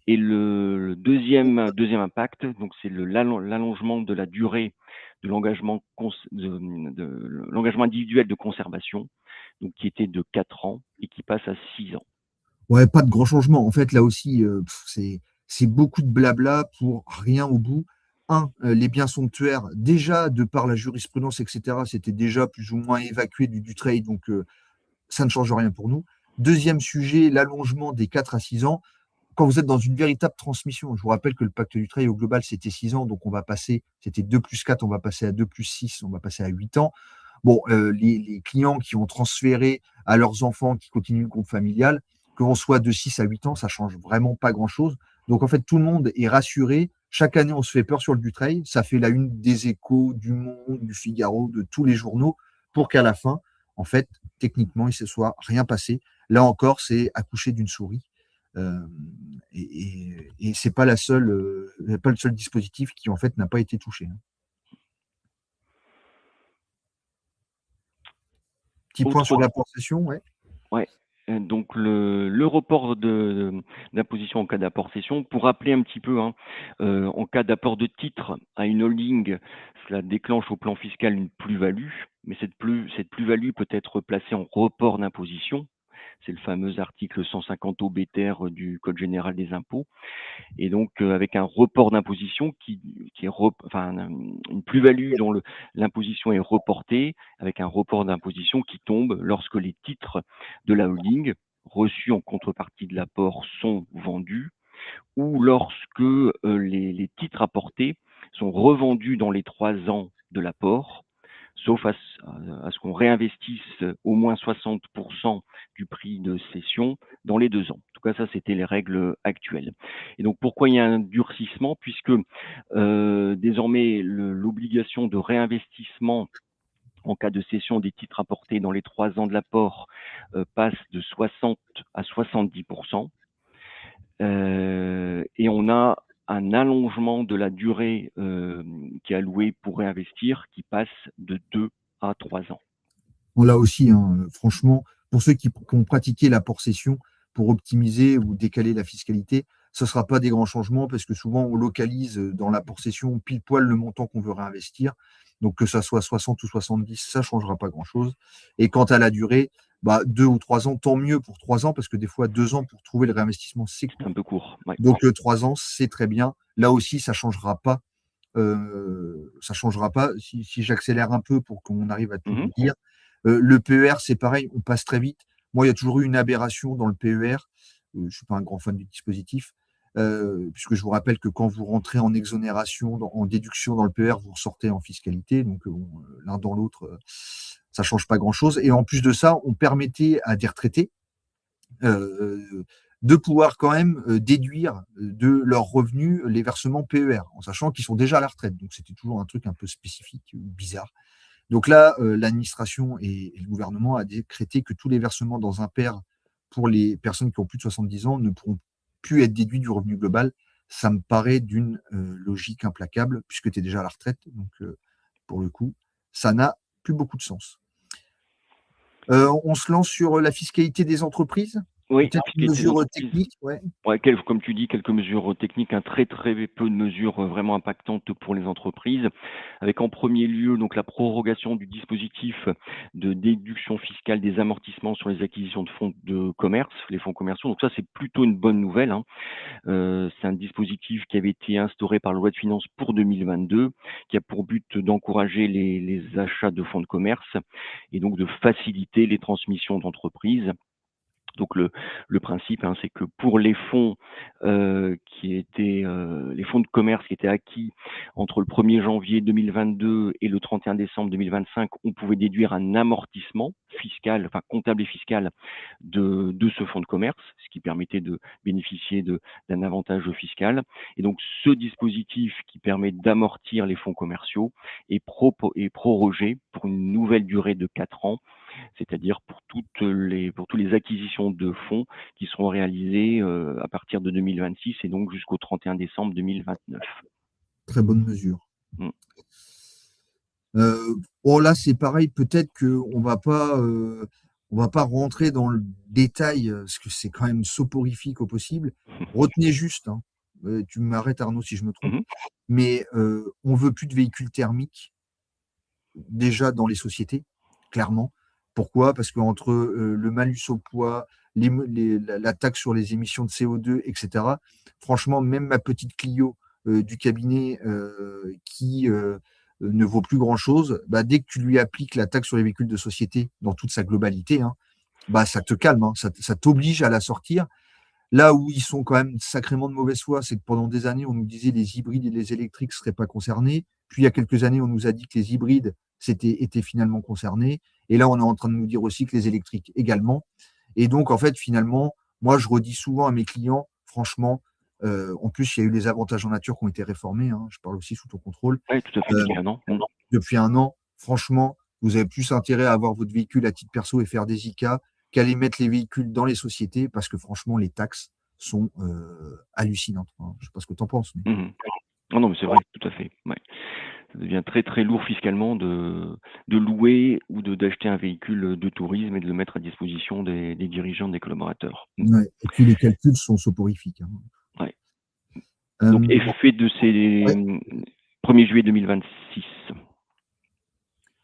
Et le deuxième impact, donc c'est l'allongement de la durée de l'engagement de l'engagement individuel de conservation, donc qui était de 4 ans et qui passe à 6 ans. Ouais, pas de grand changement. En fait, là aussi, c'est beaucoup de blabla pour rien au bout. Les biens somptuaires, déjà, de par la jurisprudence, etc., c'était déjà plus ou moins évacué du trade, donc ça ne change rien pour nous. Deuxième sujet, l'allongement des 4 à 6 ans. Quand vous êtes dans une véritable transmission, je vous rappelle que le pacte du trade au global, c'était 6 ans, donc on va passer, c'était 2 plus 4, on va passer à 2 plus 6, on va passer à 8 ans. Bon, les clients qui ont transféré à leurs enfants qui continuent le groupe familial, que l'on soit de 6 à 8 ans, ça change vraiment pas grand-chose. Donc en fait, tout le monde est rassuré. Chaque année, on se fait peur sur le Dutreil. Ça fait la une des Échos, du Monde, du Figaro, de tous les journaux, pour qu'à la fin, en fait, techniquement, il ne se soit rien passé. Là encore, c'est accoucher d'une souris. Euh, et c'est pas pas le seul dispositif qui en fait n'a pas été touché. Petit point sur Autre la possession, ouais. Ouais. Donc le report d'imposition en cas d'apport-cession, pour rappeler un petit peu, hein, en cas d'apport de titre à une holding, cela déclenche au plan fiscal une plus-value, mais cette plus-value peut être placée en report d'imposition. C'est le fameux article 150 OBTR du Code général des impôts. Et donc avec un report d'imposition qui est une plus-value dont l'imposition est reportée, avec un report d'imposition qui tombe lorsque les titres de la holding reçus en contrepartie de l'apport sont vendus, ou lorsque les titres apportés sont revendus dans les 3 ans de l'apport, sauf à ce qu'on réinvestisse au moins 60% du prix de cession dans les 2 ans. En tout cas, ça, c'était les règles actuelles. Et donc, pourquoi il y a un durcissement? Puisque désormais, l'obligation de réinvestissement en cas de cession des titres apportés dans les 3 ans de l'apport passe de 60 à 70%. Et on a un allongement de la durée qui est allouée pour réinvestir qui passe de 2 à 3 ans. On l'a aussi, hein, franchement, pour ceux qui ont pratiqué la porcession pour optimiser ou décaler la fiscalité, ce ne sera pas des grands changements parce que souvent on localise dans la porcession pile poil le montant qu'on veut réinvestir. Donc que ça soit 60 ou 70, ça ne changera pas grand-chose. Et quant à la durée, 2 ou 3 ans, tant mieux pour 3 ans, parce que des fois 2 ans pour trouver le réinvestissement, c'est C'est un court. peu court. Ouais. Donc 3 ans, c'est très bien. Là aussi, ça changera pas. Ça changera pas. Si j'accélère un peu pour qu'on arrive à tout Mhm. vous dire, le PER, c'est pareil, on passe très vite. Moi, il y a toujours eu une aberration dans le PER. Je ne suis pas un grand fan du dispositif, puisque je vous rappelle que quand vous rentrez en exonération, en déduction dans le PER, vous ressortez en fiscalité. Donc, l'un dans l'autre, ça ne change pas grand-chose. Et en plus de ça, on permettait à des retraités de pouvoir quand même déduire de leurs revenus les versements PER, en sachant qu'ils sont déjà à la retraite. Donc, c'était toujours un truc un peu spécifique ou bizarre. Donc là, l'administration et le gouvernement a décrété que tous les versements dans un PER pour les personnes qui ont plus de 70 ans ne pourront plus être déduits du revenu global. Ça me paraît d'une logique implacable, puisque tu es déjà à la retraite. Donc, pour le coup, ça n'a plus beaucoup de sens. On se lance sur la fiscalité des entreprises. Oui, Peut-être une fiscalité des mesure entreprises. technique, ouais. Ouais, comme tu dis, quelques mesures techniques, très très peu de mesures vraiment impactantes pour les entreprises, avec en premier lieu donc la prorogation du dispositif de déduction fiscale des amortissements sur les acquisitions de fonds de commerce, les fonds commerciaux. Donc ça, c'est plutôt une bonne nouvelle, hein. C'est un dispositif qui avait été instauré par la loi de finances pour 2022, qui a pour but d'encourager les achats de fonds de commerce et donc de faciliter les transmissions d'entreprises. Donc le principe, hein, c'est que pour les fonds les fonds de commerce qui étaient acquis entre le 1er janvier 2022 et le 31 décembre 2025, on pouvait déduire un amortissement fiscal, enfin comptable et fiscal de ce fonds de commerce, ce qui permettait de bénéficier d'un avantage fiscal. Et donc ce dispositif qui permet d'amortir les fonds commerciaux est prorogé pour une nouvelle durée de 4 ans, c'est-à-dire pour toutes les acquisitions de fonds qui seront réalisées à partir de 2026 et donc jusqu'au 31 décembre 2029. Très bonne mesure. Mm. Là, c'est pareil, peut-être qu'on va pas On va pas rentrer dans le détail, parce que c'est quand même soporifique au possible. Retenez juste, hein, tu m'arrêtes Arnaud si je me trompe, Mmh. mais on veut plus de véhicules thermiques déjà dans les sociétés, clairement. Pourquoi? Parce qu'entre le malus au poids, la taxe sur les émissions de CO2, etc., franchement, même ma petite Clio du cabinet qui ne vaut plus grand-chose, bah, dès que tu lui appliques la taxe sur les véhicules de société dans toute sa globalité, hein, bah, ça te calme, hein, ça t'oblige à la sortir. Là où ils sont quand même sacrément de mauvaise foi, c'est que pendant des années, on nous disait les hybrides et les électriques ne seraient pas concernés. Puis il y a quelques années, on nous a dit que les hybrides étaient finalement concernés. Et là, on est en train de nous dire aussi que les électriques également. Et donc, en fait, finalement, moi, je redis souvent à mes clients, franchement, en plus, il y a eu les avantages en nature qui ont été réformés. Hein, je parle aussi sous ton contrôle. Ouais, tout à fait, Euh, depuis 1 an. Mmh. Depuis un an, franchement, vous avez plus intérêt à avoir votre véhicule à titre perso et faire des ICA qu'aller mettre les véhicules dans les sociétés parce que franchement, les taxes sont hallucinantes. Hein. Je ne sais pas ce que tu en penses. Mais... Mmh. Non, non, mais c'est vrai, tout à fait, ouais. Ça devient très, très lourd fiscalement de louer ou d'acheter un véhicule de tourisme et de le mettre à disposition des dirigeants, des collaborateurs. Mmh. Ouais. Et puis les calculs sont soporifiques. Hein. Ouais. Donc Euh, effet de ces, ouais. 1er juillet 2026.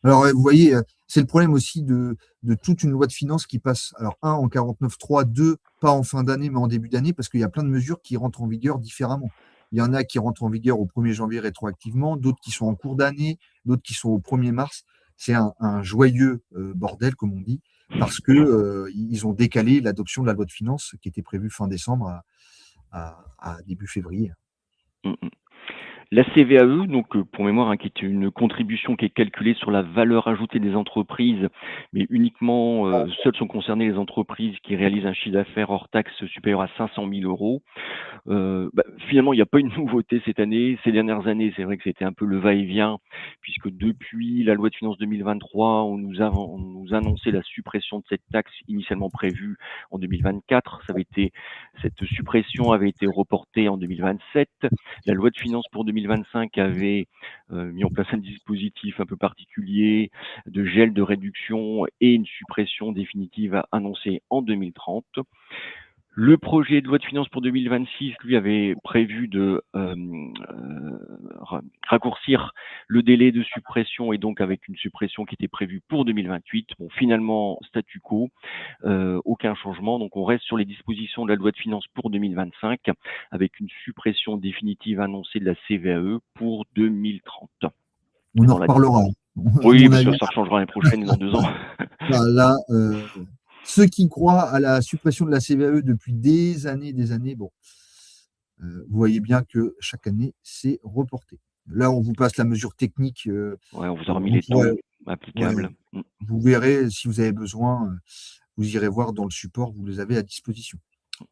Alors, vous voyez, c'est le problème aussi de toute une loi de finances qui passe, alors, un, en 49.3, deux, pas en fin d'année, mais en début d'année, parce qu'il y a plein de mesures qui rentrent en vigueur différemment. Il y en a qui rentrent en vigueur au 1er janvier rétroactivement, d'autres qui sont en cours d'année, d'autres qui sont au 1er mars. C'est un joyeux bordel, comme on dit, parce que ils ont décalé l'adoption de la loi de finances qui était prévue fin décembre à début février. Mmh mh. La CVAE, donc pour mémoire, hein, qui est une contribution qui est calculée sur la valeur ajoutée des entreprises, mais uniquement, seules sont concernées les entreprises qui réalisent un chiffre d'affaires hors taxe supérieur à 500 000 €. Finalement, il n'y a pas une nouveauté cette année. Ces dernières années, c'est vrai que c'était un peu le va-et-vient, puisque depuis la loi de finances 2023, on nous annonçait la suppression de cette taxe initialement prévue en 2024. Cette suppression avait été reportée en 2027. La loi de finances pour 2025 avait mis en place un dispositif un peu particulier de gel de réduction et une suppression définitive annoncée en 2030. Le projet de loi de finances pour 2026, lui, avait prévu de raccourcir le délai de suppression et donc avec une suppression qui était prévue pour 2028. Bon, finalement, statu quo, aucun changement. Donc, on reste sur les dispositions de la loi de finances pour 2025 avec une suppression définitive annoncée de la CVAE pour 2030. On en Dans la... reparlera. À Oui, mon parce que avis, ça changera l'année prochaine et dans 2 ans. là, ceux qui croient à la suppression de la CVAE depuis des années, bon, vous voyez bien que chaque année, c'est reporté. Là, on vous passe la mesure technique. Ouais, on vous a remis On les pourrait, taux ouais, applicables. vous verrez si vous avez besoin, vous irez voir dans le support, vous les avez à disposition.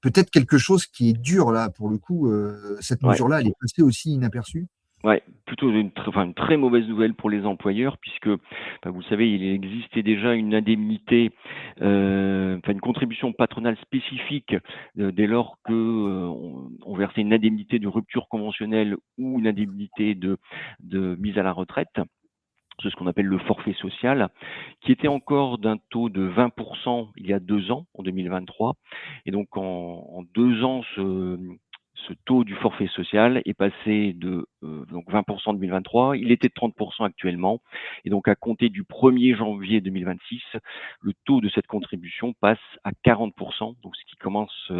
Peut-être quelque chose qui est dur là, pour le coup, cette Ouais. mesure-là, elle est passée aussi inaperçue. Ouais, plutôt une très mauvaise nouvelle pour les employeurs puisque, bah, vous le savez, il existait déjà une indemnité, une contribution patronale spécifique, dès lors que, on versait une indemnité de rupture conventionnelle ou une indemnité de mise à la retraite. C'est ce qu'on appelle le forfait social, qui était encore d'un taux de 20 il y a 2 ans, en 2023. Et donc en 2 ans, ce taux du forfait social est passé de donc 20 en 2023, il était de 30 actuellement. Et donc à compter du 1er janvier 2026, le taux de cette contribution passe à 40 donc ce qui commence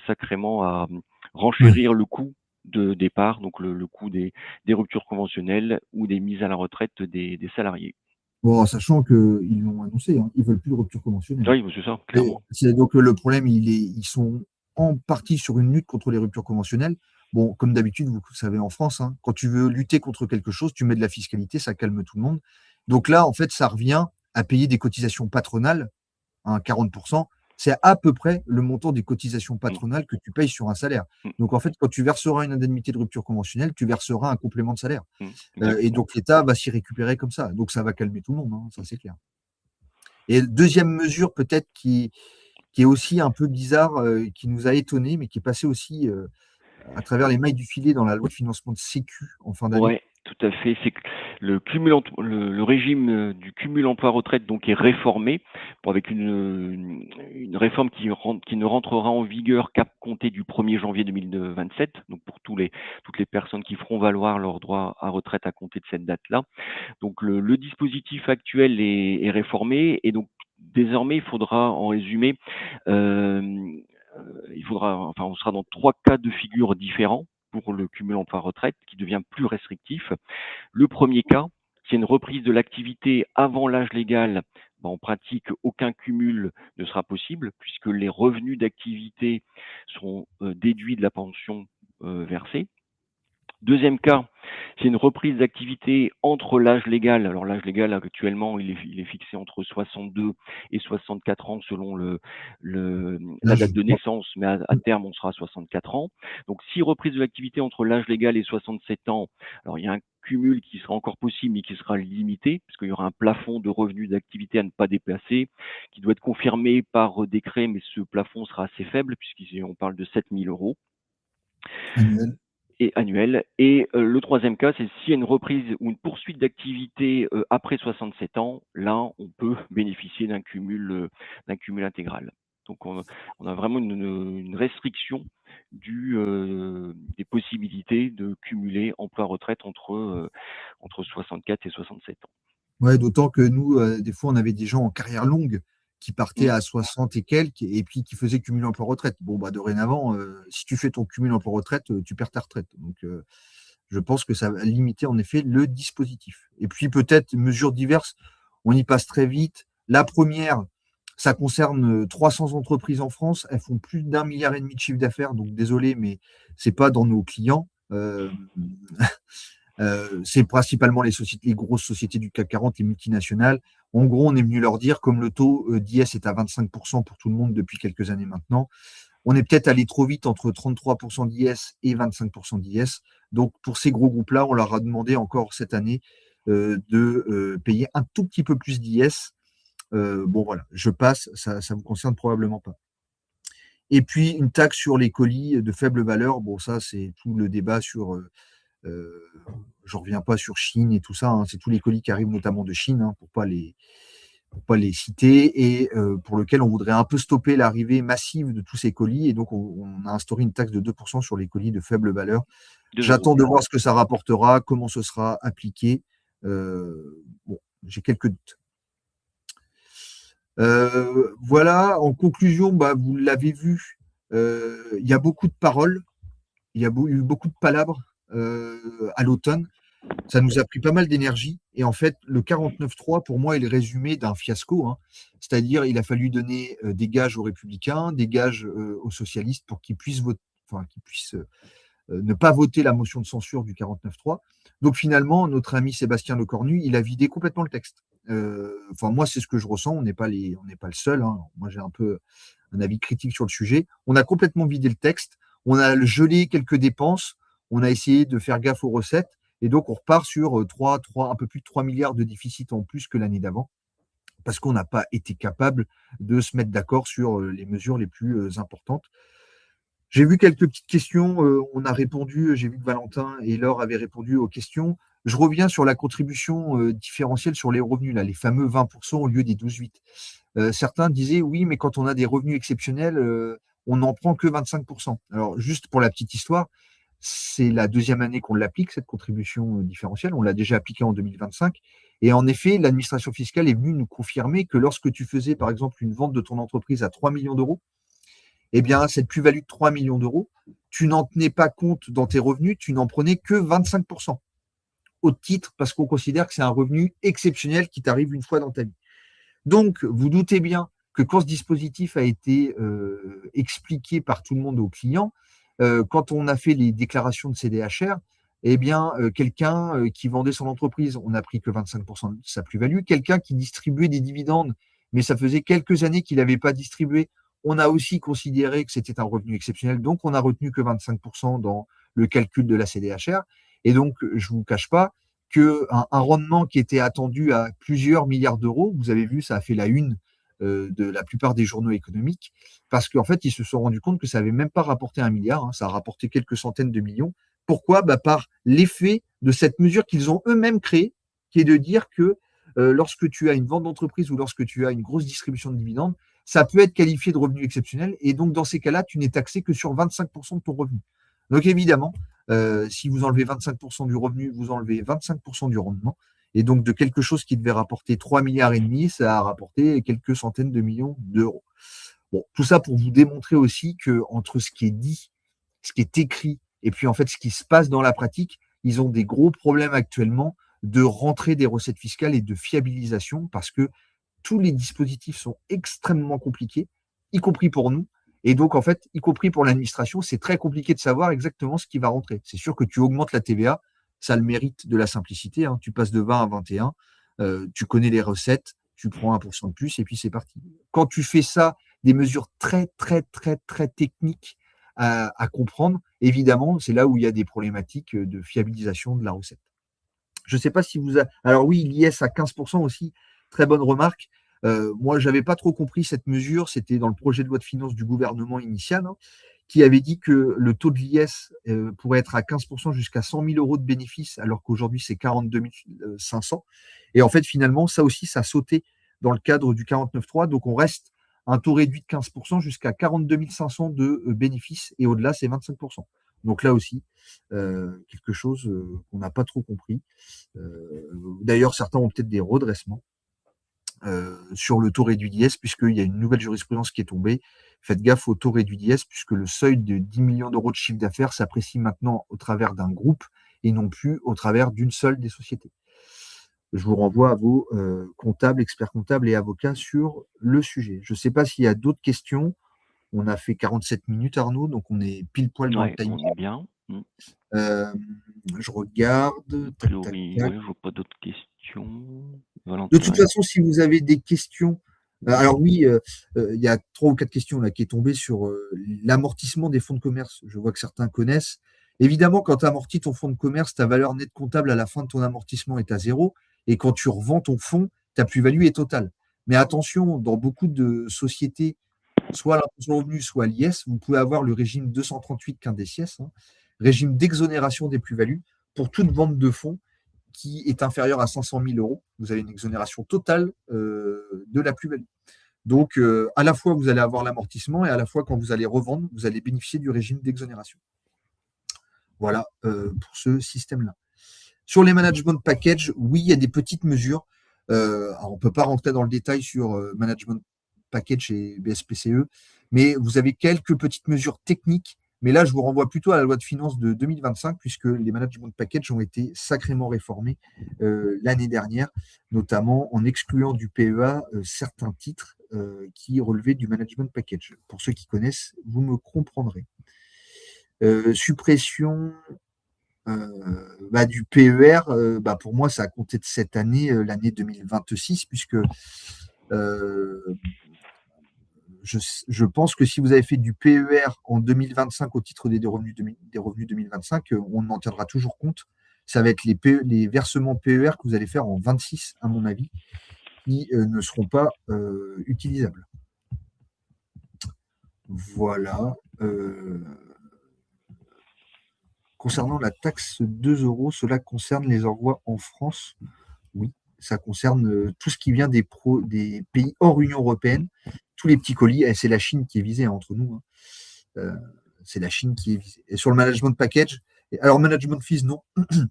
sacrément à Ouais. renchérir le coût de départ, donc le coût des ruptures conventionnelles ou des mises à la retraite des salariés. Bon, sachant qu'ils l'ont annoncé, hein, ils veulent plus de rupture conventionnelle. Oui, c'est ça, Et clairement. c'est donc le problème, ils sont en partie sur une lutte contre les ruptures conventionnelles. Bon, comme d'habitude, vous savez, en France, hein, quand tu veux lutter contre quelque chose, tu mets de la fiscalité, ça calme tout le monde. Donc là, en fait, ça revient à payer des cotisations patronales, hein, 40%. C'est à peu près le montant des cotisations Mmh, patronales que tu payes sur un salaire. mmh, Donc en fait, quand tu verseras une indemnité de rupture conventionnelle, tu verseras un complément de salaire. Et exactement. donc l'État va s'y récupérer comme ça. Donc ça va calmer tout le monde, hein, ça c'est clair. Et deuxième mesure peut-être qui est aussi un peu bizarre, qui nous a étonnés, mais qui est passé aussi à travers les mailles du filet dans la loi de financement de Sécu en fin d'année. Ouais, tout à fait. C'est que le régime du cumul emploi-retraite donc est réformé avec une réforme qui ne rentrera en vigueur qu'à compter du 1er janvier 2027, donc pour toutes les personnes qui feront valoir leur droit à retraite à compter de cette date-là. Donc le dispositif actuel est réformé et donc désormais il faudra en résumé, on sera dans 3 cas de figure différents pour le cumul emploi-retraite qui devient plus restrictif. Le premier cas, c'est une reprise de l'activité avant l'âge légal. En pratique, aucun cumul ne sera possible puisque les revenus d'activité seront déduits de la pension versée. Deuxième cas, c'est une reprise d'activité entre l'âge légal. Alors l'âge légal actuellement, il est fixé entre 62 et 64 ans selon la date de naissance, mais à terme, on sera à 64 ans. Donc si reprise de l'activité entre l'âge légal et 67 ans, alors il y a un cumul qui sera encore possible, mais qui sera limité, puisqu'il y aura un plafond de revenus d'activité à ne pas dépasser, qui doit être confirmé par décret, mais ce plafond sera assez faible, puisqu'on parle de 7 000 euros. Annuel. Et le troisième cas, c'est s'il y a une reprise ou une poursuite d'activité après 67 ans, là, on peut bénéficier d'un cumul intégral. Donc, on a vraiment une restriction des possibilités de cumuler emploi-retraite entre 64 et 67 ans. Ouais, d'autant que nous, des fois, on avait des gens en carrière longue qui partaient à 60 et quelques et puis qui faisaient cumul emploi-retraite. Bon, bah, dorénavant, si tu fais ton cumul emploi-retraite, tu perds ta retraite. Donc, je pense que ça va limiter en effet le dispositif. Et puis, peut-être mesures diverses, on y passe très vite. La première, ça concerne 300 entreprises en France. Elles font plus d'1,5 milliard de chiffre d'affaires. Donc, désolé, mais c'est pas dans nos clients. C'est principalement les grosses sociétés du CAC 40, les multinationales. En gros, on est venu leur dire, comme le taux d'IS est à 25% pour tout le monde depuis quelques années maintenant, on est peut-être allé trop vite entre 33% d'IS et 25% d'IS. Donc, pour ces gros groupes-là, on leur a demandé encore cette année de payer un tout petit peu plus d'IS. Bon, voilà, je passe, ça ne me concerne probablement pas. Et puis, une taxe sur les colis de faible valeur. Bon, ça, c'est tout le débat sur... je reviens pas sur Chine et tout ça, hein. C'est tous les colis qui arrivent notamment de Chine, hein, pour pas les citer, et pour lequel on voudrait un peu stopper l'arrivée massive de tous ces colis, et donc on a instauré une taxe de 2% sur les colis de faible valeur. J'attends de voir ce que ça rapportera, comment ce sera appliqué. Bon, j'ai quelques doutes. Voilà, en conclusion, bah, vous l'avez vu, il y a beaucoup de paroles, il y a eu beaucoup de palabres à l'automne. Ça nous a pris pas mal d'énergie. Et en fait, le 49.3, pour moi, est le résumé d'un fiasco, hein. C'est-à-dire, il a fallu donner des gages aux républicains, des gages aux socialistes pour qu'ils puissent voter, enfin, qu'ils puissent ne pas voter la motion de censure du 49.3. Donc finalement, notre ami Sébastien Lecornu, il a vidé complètement le texte. Enfin, moi, c'est ce que je ressens. On n'est pas le seul, hein. Moi, j'ai un peu un avis critique sur le sujet. On a complètement vidé le texte. On a gelé quelques dépenses. On a essayé de faire gaffe aux recettes. Et donc, on repart sur un peu plus de 3 milliards de déficit en plus que l'année d'avant, parce qu'on n'a pas été capable de se mettre d'accord sur les mesures les plus importantes. J'ai vu quelques petites questions. On a répondu. J'ai vu que Valentin et Laure avaient répondu aux questions. Je reviens sur la contribution différentielle sur les revenus, là, les fameux 20% au lieu des 12,8. Certains disaient oui, mais quand on a des revenus exceptionnels, on n'en prend que 25%. Alors, juste pour la petite histoire, c'est la deuxième année qu'on l'applique, cette contribution différentielle. On l'a déjà appliquée en 2025. Et en effet, l'administration fiscale est venue nous confirmer que lorsque tu faisais, par exemple, une vente de ton entreprise à 3 millions d'euros, eh bien, cette plus-value de 3 millions d'euros, tu n'en tenais pas compte dans tes revenus, tu n'en prenais que 25%. Au titre, parce qu'on considère que c'est un revenu exceptionnel qui t'arrive une fois dans ta vie. Donc, vous doutez bien que quand ce dispositif a été expliqué par tout le monde aux clients, quand on a fait les déclarations de CDHR, eh bien, quelqu'un qui vendait son entreprise, on n'a pris que 25% de sa plus-value. Quelqu'un qui distribuait des dividendes, mais ça faisait quelques années qu'il n'avait pas distribué, on a aussi considéré que c'était un revenu exceptionnel, donc on n'a retenu que 25% dans le calcul de la CDHR. Et donc, je ne vous cache pas qu'un rendement qui était attendu à plusieurs milliards d'euros, vous avez vu, ça a fait la une de la plupart des journaux économiques, parce qu'en fait, ils se sont rendus compte que ça n'avait même pas rapporté 1 milliard, hein, ça a rapporté quelques centaines de millions. Pourquoi ? Par l'effet de cette mesure qu'ils ont eux-mêmes créée, qui est de dire que lorsque tu as une vente d'entreprise ou lorsque tu as une grosse distribution de dividendes, ça peut être qualifié de revenu exceptionnel. Et donc, dans ces cas-là, tu n'es taxé que sur 25% de ton revenu. Donc, évidemment, si vous enlevez 25% du revenu, vous enlevez 25% du rendement. Et donc, de quelque chose qui devait rapporter 3 milliards et demi, ça a rapporté quelques centaines de millions d'euros. Bon, tout ça pour vous démontrer aussi que entre ce qui est dit, ce qui est écrit, et puis en fait ce qui se passe dans la pratique, ils ont des gros problèmes actuellement de rentrée des recettes fiscales et de fiabilisation parce que tous les dispositifs sont extrêmement compliqués, y compris pour nous. Et donc, en fait, y compris pour l'administration, c'est très compliqué de savoir exactement ce qui va rentrer. C'est sûr que tu augmentes la TVA, ça a le mérite de la simplicité. Hein. Tu passes de 20 à 21, tu connais les recettes, tu prends 1% de plus et puis c'est parti. Quand tu fais ça, des mesures très, très, très, très techniques à comprendre, évidemment, c'est là où il y a des problématiques de fiabilisation de la recette. Je ne sais pas si vous avez... Alors oui, l'IS à 15% aussi, très bonne remarque. Moi, je n'avais pas trop compris cette mesure. C'était dans le projet de loi de finances du gouvernement initial, hein, qui avait dit que le taux de l'IS pourrait être à 15% jusqu'à 100 000 euros de bénéfices, alors qu'aujourd'hui, c'est 42 500. Et en fait, finalement, ça aussi, ça a sauté dans le cadre du 49.3. Donc, on reste un taux réduit de 15% jusqu'à 42 500 de bénéfices. Et au-delà, c'est 25%. Donc là aussi, quelque chose qu'on n'a pas trop compris. D'ailleurs, certains ont peut-être des redressements sur le taux réduit d'IS, puisqu'il y a une nouvelle jurisprudence qui est tombée. Faites gaffe au taux réduit d'IS, puisque le seuil de 10 millions d'euros de chiffre d'affaires s'apprécie maintenant au travers d'un groupe et non plus au travers d'une seule des sociétés. Je vous renvoie à vos comptables, experts comptables et avocats sur le sujet. Je ne sais pas s'il y a d'autres questions. On a fait 47 minutes, Arnaud, donc on est pile poil dans le timing. On est bien. Je regarde. A priori, ouais, je vois pas d'autres questions. De Valentin. toute façon, si vous avez des questions, alors oui, il y a 3 ou 4 questions là qui est tombée sur l'amortissement des fonds de commerce. Je vois que certains connaissent. Évidemment, quand tu amortis ton fonds de commerce, ta valeur nette comptable à la fin de ton amortissement est à zéro. Et quand tu revends ton fonds, ta plus-value est totale. Mais attention, dans beaucoup de sociétés, soit l'impôt sur le revenu, soit l'IS, vous pouvez avoir le régime 238 quindécies, hein, régime d'exonération des plus-values pour toute vente de fonds qui est inférieur à 500 000 euros. Vous avez une exonération totale de la plus-value. Donc, à la fois, vous allez avoir l'amortissement et à la fois, quand vous allez revendre, vous allez bénéficier du régime d'exonération. Voilà pour ce système-là. Sur les management packages, oui, il y a des petites mesures. Alors on ne peut pas rentrer dans le détail sur management package et BSPCE, mais vous avez quelques petites mesures techniques. Mais là, je vous renvoie plutôt à la loi de finances de 2025, puisque les management packages ont été sacrément réformés l'année dernière, notamment en excluant du PEA certains titres qui relevaient du management package. Pour ceux qui connaissent, vous me comprendrez. Suppression du PER, pour moi, ça a compté de cette année, l'année 2026, puisque je pense que si vous avez fait du PER en 2025 au titre des revenus 2025, on en tiendra toujours compte. Ça va être les versements PER que vous allez faire en 26, à mon avis, qui ne seront pas utilisables. Voilà. Concernant la taxe 2 euros, cela concerne les envois en France. Oui, ça concerne tout ce qui vient des pays hors Union européenne, tous les petits colis. Et c'est la Chine qui est visée entre nous. Hein. C'est la Chine qui est visée. Et sur le management package, alors management fees, non, il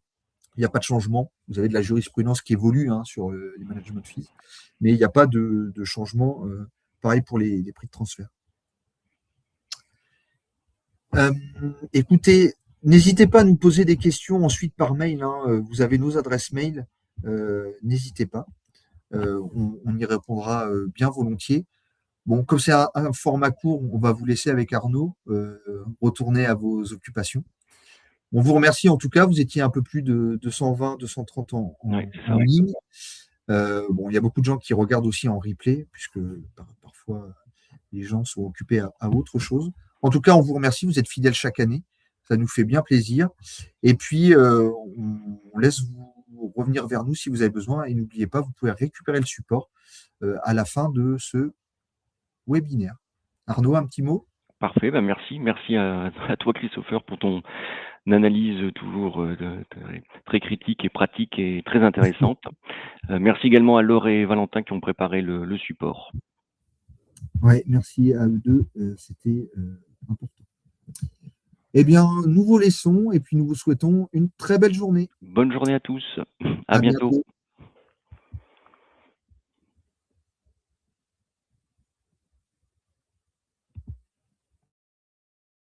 n'y a pas de changement. Vous avez de la jurisprudence qui évolue sur les management fees, mais il n'y a pas de changement. Pareil pour les prix de transfert. Écoutez, n'hésitez pas à nous poser des questions ensuite par mail. Hein. Vous avez nos adresses mail. N'hésitez pas. On y répondra bien volontiers. Bon, comme c'est un format court, on va vous laisser avec Arnaud retourner à vos occupations. On vous remercie en tout cas. Vous étiez un peu plus de 220, 230 en ligne. Il y a beaucoup de gens qui regardent aussi en replay, puisque parfois les gens sont occupés à autre chose. En tout cas, on vous remercie. Vous êtes fidèles chaque année. Ça nous fait bien plaisir. Et puis, on laisse vous revenir vers nous si vous avez besoin. Et n'oubliez pas, vous pouvez récupérer le support à la fin de ce webinaire. Arnaud, un petit mot? Parfait, merci. Merci à toi, Christopher, pour ton analyse toujours très critique et pratique et très intéressante. Merci également à Laure et Valentin qui ont préparé le support. Ouais, merci à eux deux, c'était important. Eh bien, nous vous laissons et puis nous vous souhaitons une très belle journée. Bonne journée à tous. À À bientôt. bientôt.